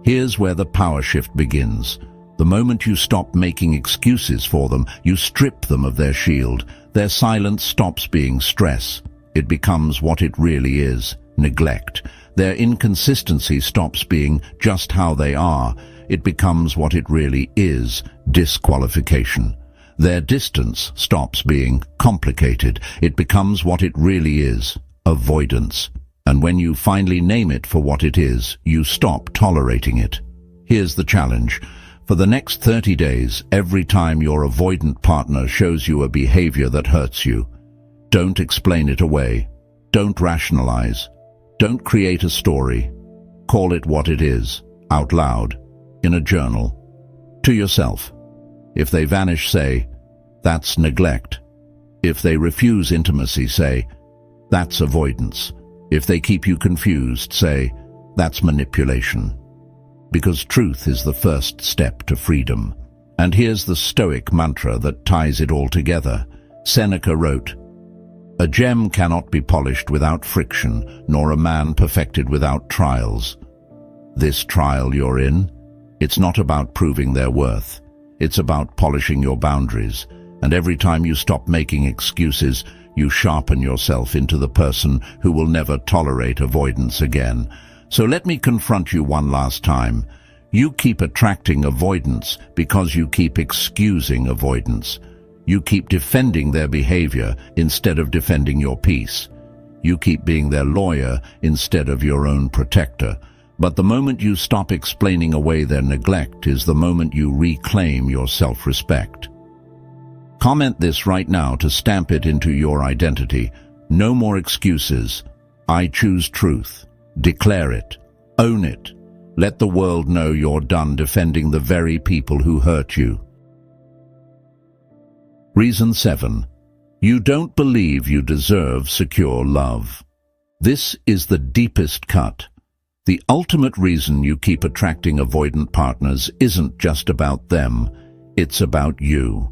Here's where the power shift begins. The moment you stop making excuses for them, you strip them of their shield. Their silence stops being stress. It becomes what it really is, neglect. Their inconsistency stops being just how they are. It becomes what it really is, disqualification. Their distance stops being complicated. It becomes what it really is, avoidance. And when you finally name it for what it is, you stop tolerating it. Here's the challenge. For the next 30 days, every time your avoidant partner shows you a behavior that hurts you, don't explain it away. Don't rationalize. Don't create a story. Call it what it is, out loud, in a journal, to yourself. If they vanish, say, that's neglect. If they refuse intimacy, say, that's avoidance. If they keep you confused, say, that's manipulation. Because truth is the first step to freedom. And here's the Stoic mantra that ties it all together. Seneca wrote, a gem cannot be polished without friction, nor a man perfected without trials. This trial you're in, it's not about proving their worth. It's about polishing your boundaries. And every time you stop making excuses, you sharpen yourself into the person who will never tolerate avoidance again. So let me confront you one last time. You keep attracting avoidance because you keep excusing avoidance. You keep defending their behavior instead of defending your peace. You keep being their lawyer instead of your own protector. But the moment you stop explaining away their neglect is the moment you reclaim your self-respect. Comment this right now to stamp it into your identity. No more excuses. I choose truth. Declare it. Own it. Let the world know you're done defending the very people who hurt you. Reason 7. You don't believe you deserve secure love. This is the deepest cut. The ultimate reason you keep attracting avoidant partners isn't just about them, it's about you.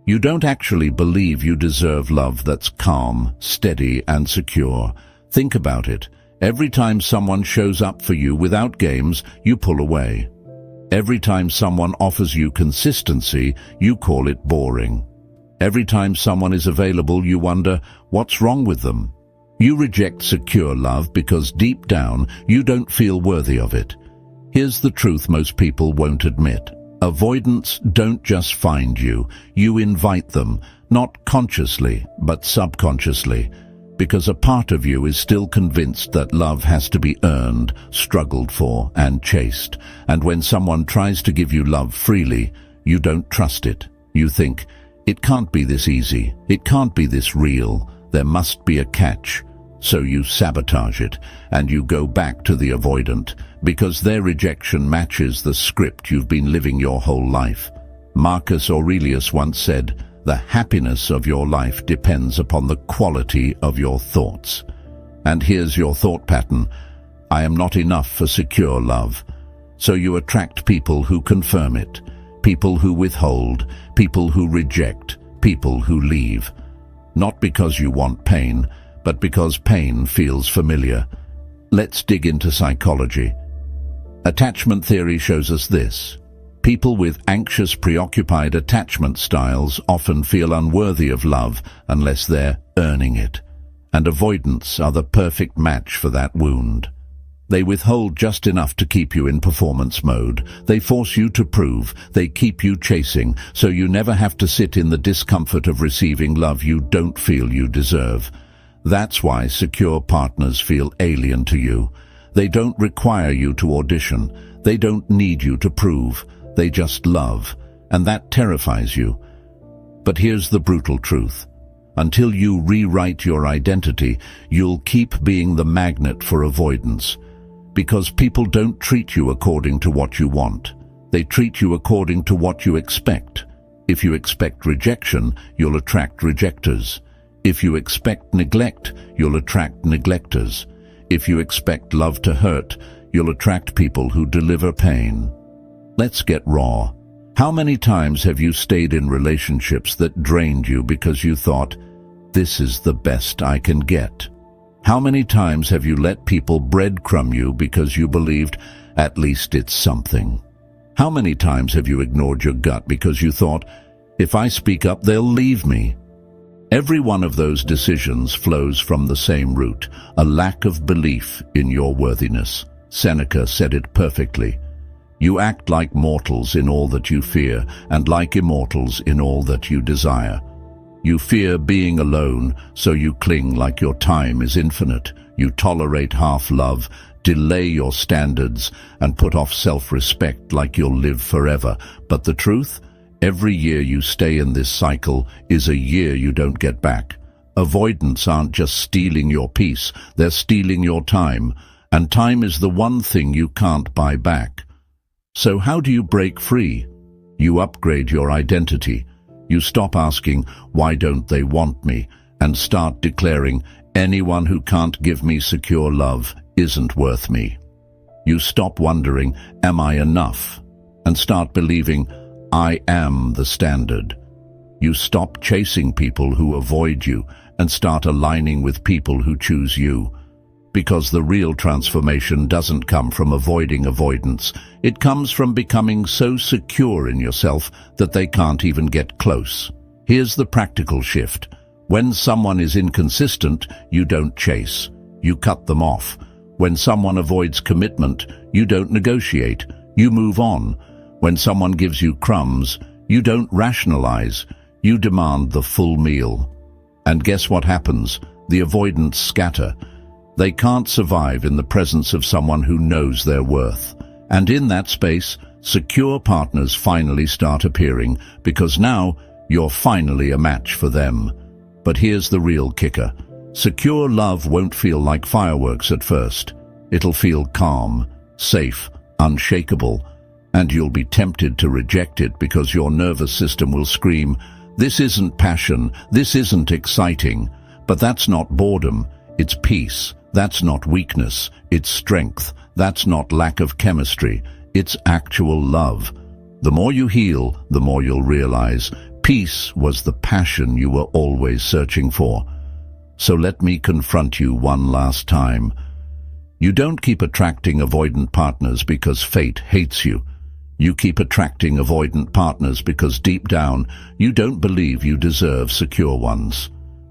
You don't actually believe you deserve love that's calm, steady, and secure. Think about it. Every time someone shows up for you without games, you pull away. Every time someone offers you consistency, you call it boring. Every time someone is available, you wonder, what's wrong with them? You reject secure love because deep down, you don't feel worthy of it. Here's the truth most people won't admit. Avoidants don't just find you. You invite them, not consciously, but subconsciously, because a part of you is still convinced that love has to be earned, struggled for, and chased. And when someone tries to give you love freely, you don't trust it. You think, it can't be this easy. It can't be this real. There must be a catch. So you sabotage it, and you go back to the avoidant, because their rejection matches the script you've been living your whole life. Marcus Aurelius once said, the happiness of your life depends upon the quality of your thoughts. And here's your thought pattern. I am not enough for secure love. So you attract people who confirm it, people who withhold, people who reject, people who leave. Not because you want pain, but because pain feels familiar. Let's dig into psychology. Attachment theory shows us this. People with anxious, preoccupied attachment styles often feel unworthy of love unless they're earning it. And avoidants are the perfect match for that wound. They withhold just enough to keep you in performance mode. They force you to prove. They keep you chasing, so you never have to sit in the discomfort of receiving love you don't feel you deserve. That's why secure partners feel alien to you. They don't require you to audition. They don't need you to prove. They just love, and that terrifies you. But here's the brutal truth. Until you rewrite your identity, you'll keep being the magnet for avoidance. Because people don't treat you according to what you want. They treat you according to what you expect. If you expect rejection, you'll attract rejectors. If you expect neglect, you'll attract neglectors. If you expect love to hurt, you'll attract people who deliver pain. Let's get raw. How many times have you stayed in relationships that drained you because you thought, this is the best I can get? How many times have you let people breadcrumb you because you believed, at least it's something? How many times have you ignored your gut because you thought, if I speak up, they'll leave me? Every one of those decisions flows from the same root, a lack of belief in your worthiness. Seneca said it perfectly. You act like mortals in all that you fear, and like immortals in all that you desire. You fear being alone, so you cling like your time is infinite. You tolerate half-love, delay your standards, and put off self-respect like you'll live forever. But the truth? Every year you stay in this cycle is a year you don't get back. Avoidants aren't just stealing your peace, they're stealing your time. And time is the one thing you can't buy back. So how do you break free? You upgrade your identity. You stop asking, why don't they want me? And start declaring, anyone who can't give me secure love isn't worth me. You stop wondering, am I enough? And start believing, I am the standard. You stop chasing people who avoid you and start aligning with people who choose you. Because the real transformation doesn't come from avoiding avoidance. It comes from becoming so secure in yourself that they can't even get close. Here's the practical shift. When someone is inconsistent, you don't chase. You cut them off. When someone avoids commitment, you don't negotiate. You move on. When someone gives you crumbs, you don't rationalize. You demand the full meal. And guess what happens? The avoidants scatter. They can't survive in the presence of someone who knows their worth. And in that space, secure partners finally start appearing, because now you're finally a match for them. But here's the real kicker. Secure love won't feel like fireworks at first. It'll feel calm, safe, unshakable, and you'll be tempted to reject it because your nervous system will scream, this isn't passion, this isn't exciting. But that's not boredom, it's peace. That's not weakness, it's strength. That's not lack of chemistry, it's actual love. The more you heal, the more you'll realize peace was the passion you were always searching for. So let me confront you one last time. You don't keep attracting avoidant partners because fate hates you. You keep attracting avoidant partners because deep down, you don't believe you deserve secure ones.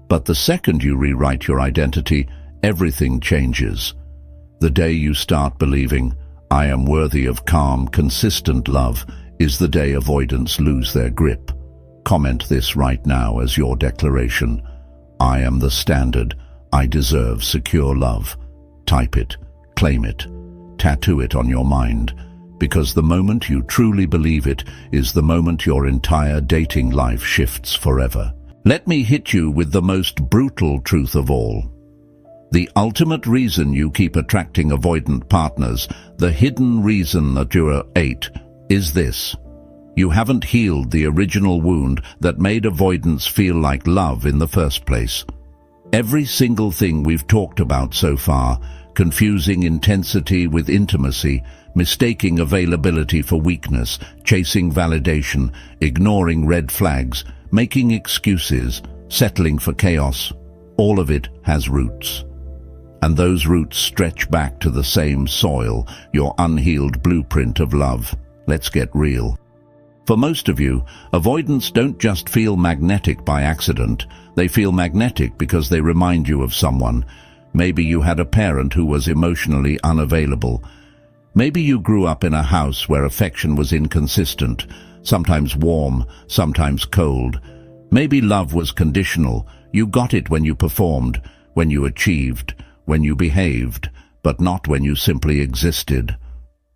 But the second you rewrite your identity, everything changes. The day you start believing, I am worthy of calm, consistent love, is the day avoidants lose their grip. Comment this right now as your declaration. I am the standard. I deserve secure love. Type it, claim it, tattoo it on your mind, because the moment you truly believe it is the moment your entire dating life shifts forever. Let me hit you with the most brutal truth of all. The ultimate reason you keep attracting avoidant partners, the hidden reason that you're 8, is this. You haven't healed the original wound that made avoidance feel like love in the first place. Every single thing we've talked about so far, confusing intensity with intimacy, mistaking availability for weakness, chasing validation, ignoring red flags, making excuses, settling for chaos, all of it has roots. And those roots stretch back to the same soil, your unhealed blueprint of love. Let's get real. For most of you, avoidants don't just feel magnetic by accident. They feel magnetic because they remind you of someone. Maybe you had a parent who was emotionally unavailable. Maybe you grew up in a house where affection was inconsistent, sometimes warm, sometimes cold. Maybe love was conditional. You got it when you performed, when you achieved, when you behaved. but not when you simply existed.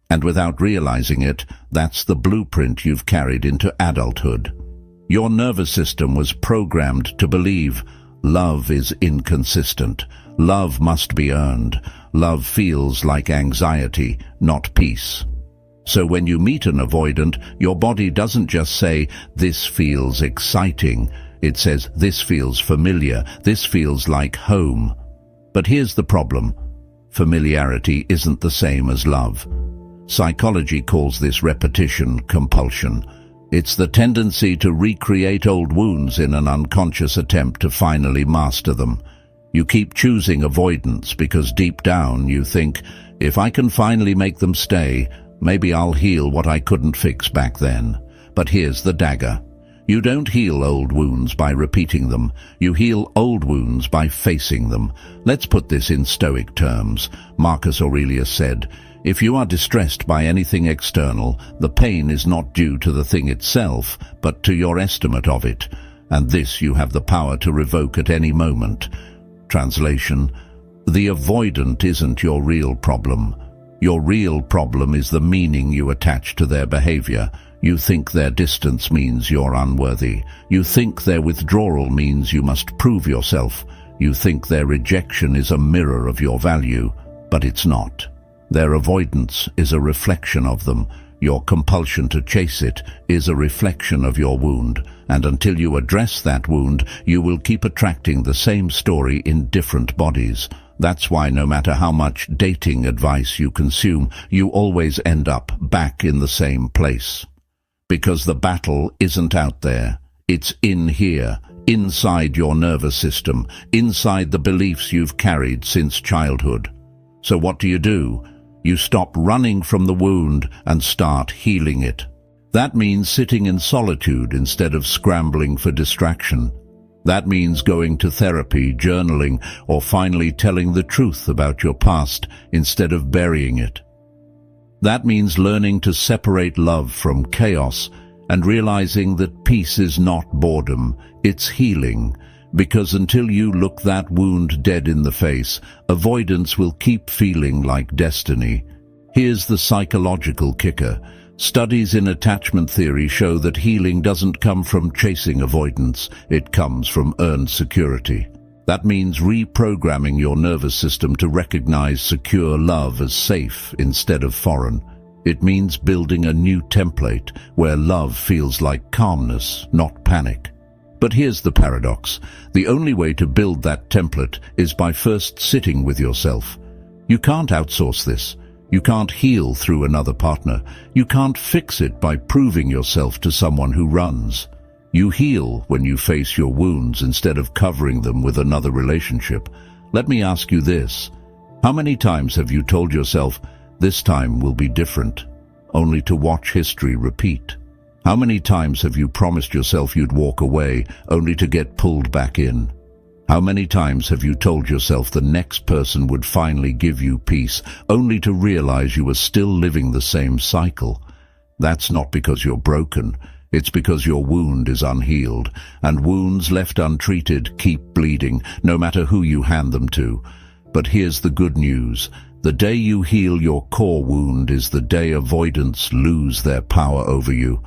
And without realizing it, that's the blueprint you've carried into adulthood. Your nervous system was programmed to believe love is inconsistent. Love must be earned. Love feels like anxiety, not peace. So when you meet an avoidant, your body doesn't just say, "This feels exciting." It says, "This feels familiar. This feels like home." But here's the problem. Familiarity isn't the same as love. Psychology calls this repetition compulsion. It's the tendency to recreate old wounds in an unconscious attempt to finally master them. You keep choosing avoidance because deep down you think, if I can finally make them stay, maybe I'll heal what I couldn't fix back then. But here's the dagger. You don't heal old wounds by repeating them. You heal old wounds by facing them. Let's put this in Stoic terms. Marcus Aurelius said, "If you are distressed by anything external, the pain is not due to the thing itself, but to your estimate of it. And this you have the power to revoke at any moment." Translation: the avoidant isn't your real problem. Your real problem is the meaning you attach to their behavior. You think their distance means you're unworthy. You think their withdrawal means you must prove yourself. You think their rejection is a mirror of your value, but it's not. Their avoidance is a reflection of them. Your compulsion to chase it is a reflection of your wound, and until you address that wound, you will keep attracting the same story in different bodies. That's why no matter how much dating advice you consume, you always end up back in the same place. Because the battle isn't out there. It's in here, inside your nervous system, inside the beliefs you've carried since childhood. So what do? You stop running from the wound and start healing it. That means sitting in solitude instead of scrambling for distraction. That means going to therapy, journaling, or finally telling the truth about your past instead of burying it. That means learning to separate love from chaos and realizing that peace is not boredom, it's healing. Because until you look that wound dead in the face, avoidance will keep feeling like destiny. Here's the psychological kicker. Studies in attachment theory show that healing doesn't come from chasing avoidance, it comes from earned security. That means reprogramming your nervous system to recognize secure love as safe instead of foreign. It means building a new template where love feels like calmness, not panic. But here's the paradox. The only way to build that template is by first sitting with yourself. You can't outsource this. You can't heal through another partner. You can't fix it by proving yourself to someone who runs. You heal when you face your wounds instead of covering them with another relationship. Let me ask you this. How many times have you told yourself, "This time will be different," only to watch history repeat? How many times have you promised yourself you'd walk away, only to get pulled back in? How many times have you told yourself the next person would finally give you peace, only to realize you were still living the same cycle? That's not because you're broken. It's because your wound is unhealed, and wounds left untreated keep bleeding, no matter who you hand them to. But here's the good news. The day you heal your core wound is the day avoidance lose their power over you.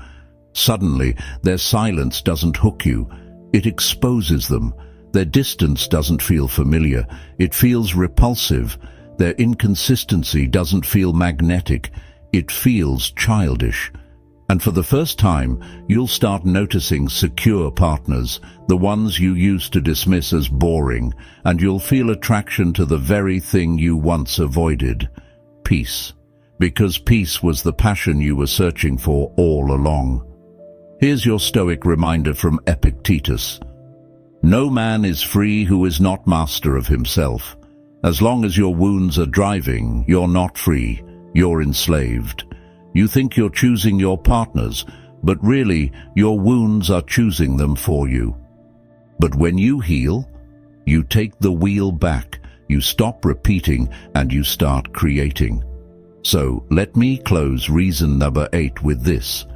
Suddenly, their silence doesn't hook you. It exposes them. Their distance doesn't feel familiar. It feels repulsive. Their inconsistency doesn't feel magnetic. It feels childish. And for the first time, you'll start noticing secure partners, the ones you used to dismiss as boring, and you'll feel attraction to the very thing you once avoided: peace. Because peace was the passion you were searching for all along. Here's your Stoic reminder from Epictetus. No man is free who is not master of himself. As long as your wounds are driving, you're not free, you're enslaved. You think you're choosing your partners, but really your wounds are choosing them for you. But when you heal, you take the wheel back, you stop repeating, and you start creating. So let me close reason number 8 with this.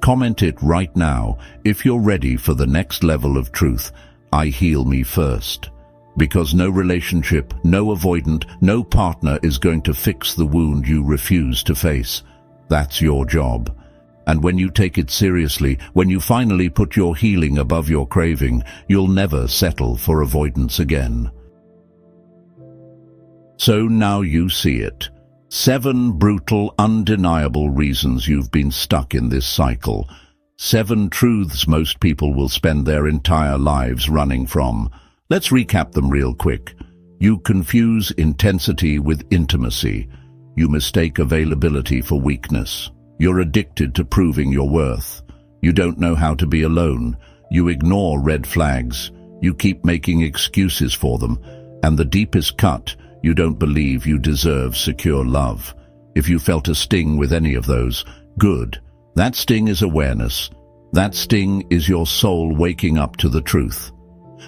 Comment it right now if you're ready for the next level of truth. I heal me first. Because no relationship, no avoidant, no partner is going to fix the wound you refuse to face. That's your job. And when you take it seriously, when you finally put your healing above your craving, you'll never settle for avoidance again. So now you see it. 7 brutal, undeniable reasons you've been stuck in this cycle. 7 truths most people will spend their entire lives running from. Let's recap them real quick. You confuse intensity with intimacy. You mistake availability for weakness. You're addicted to proving your worth. You don't know how to be alone. You ignore red flags. You keep making excuses for them. And the deepest cut, you don't believe you deserve secure love. If you felt a sting with any of those, good. That sting is awareness. That sting is your soul waking up to the truth.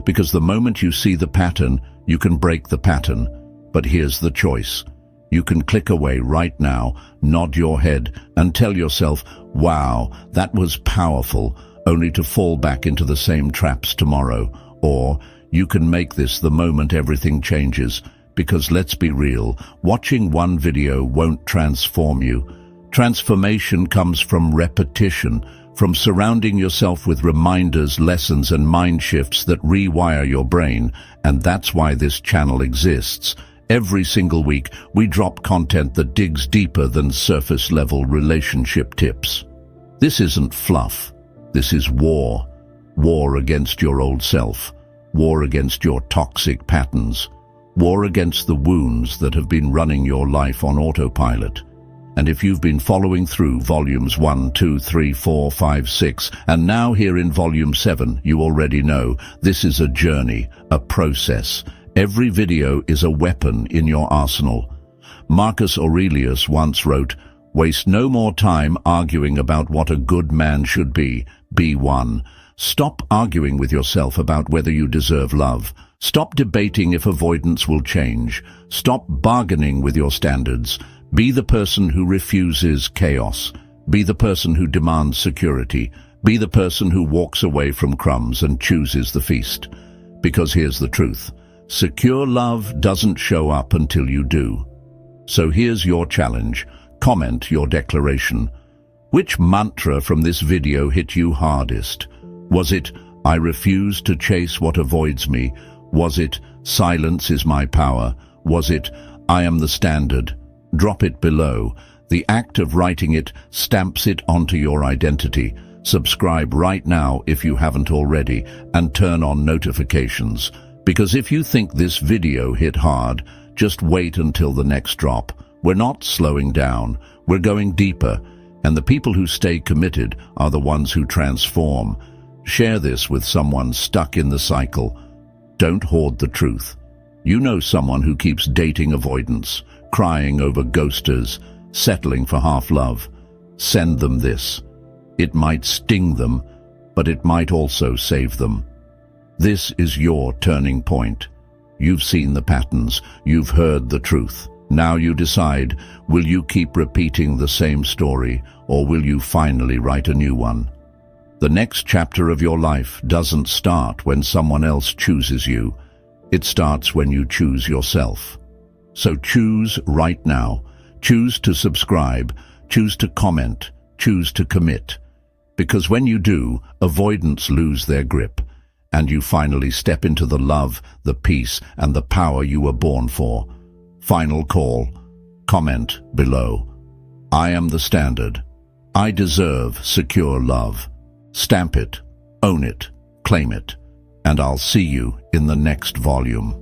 Because the moment you see the pattern, you can break the pattern. But here's the choice. You can click away right now, nod your head, and tell yourself, wow, that was powerful, only to fall back into the same traps tomorrow. Or you can make this the moment everything changes. Because let's be real, watching one video won't transform you. Transformation comes from repetition, from surrounding yourself with reminders, lessons, and mind shifts that rewire your brain. And that's why this channel exists. Every single week, we drop content that digs deeper than surface-level relationship tips. This isn't fluff. This is war. War against your old self. War against your toxic patterns. War against the wounds that have been running your life on autopilot. And if you've been following through volumes 1, 2, 3, 4, 5, 6, and now here in volume 7, you already know this is a journey, a process. Every video is a weapon in your arsenal. Marcus Aurelius once wrote, "Waste no more time arguing about what a good man should be. Be one." Stop arguing with yourself about whether you deserve love. Stop debating if avoidance will change. Stop bargaining with your standards. Be the person who refuses chaos. Be the person who demands security. Be the person who walks away from crumbs and chooses the feast. Because here's the truth. Secure love doesn't show up until you do. So here's your challenge. Comment your declaration. Which mantra from this video hit you hardest? Was it, "I refuse to chase what avoids me"? Was it, "Silence is my power"? Was it, "I am the standard"? Drop it below. The act of writing it stamps it onto your identity. Subscribe right now if you haven't already, and turn on notifications. Because if you think this video hit hard, just wait until the next drop. We're not slowing down. We're going deeper. And the people who stay committed are the ones who transform. Share this with someone stuck in the cycle. Don't hoard the truth. You know someone who keeps dating avoidance, crying over ghosters, settling for half love. Send them this. It might sting them, but it might also save them. This is your turning point. You've seen the patterns, you've heard the truth. Now you decide, will you keep repeating the same story, or will you finally write a new one? The next chapter of your life doesn't start when someone else chooses you. It starts when you choose yourself. So choose right now. Choose to subscribe. Choose to comment. Choose to commit. Because when you do, avoidance lose their grip, and you finally step into the love, the peace, and the power you were born for. Final call. Comment below. I am the standard. I deserve secure love. Stamp it, own it, claim it, and I'll see you in the next volume.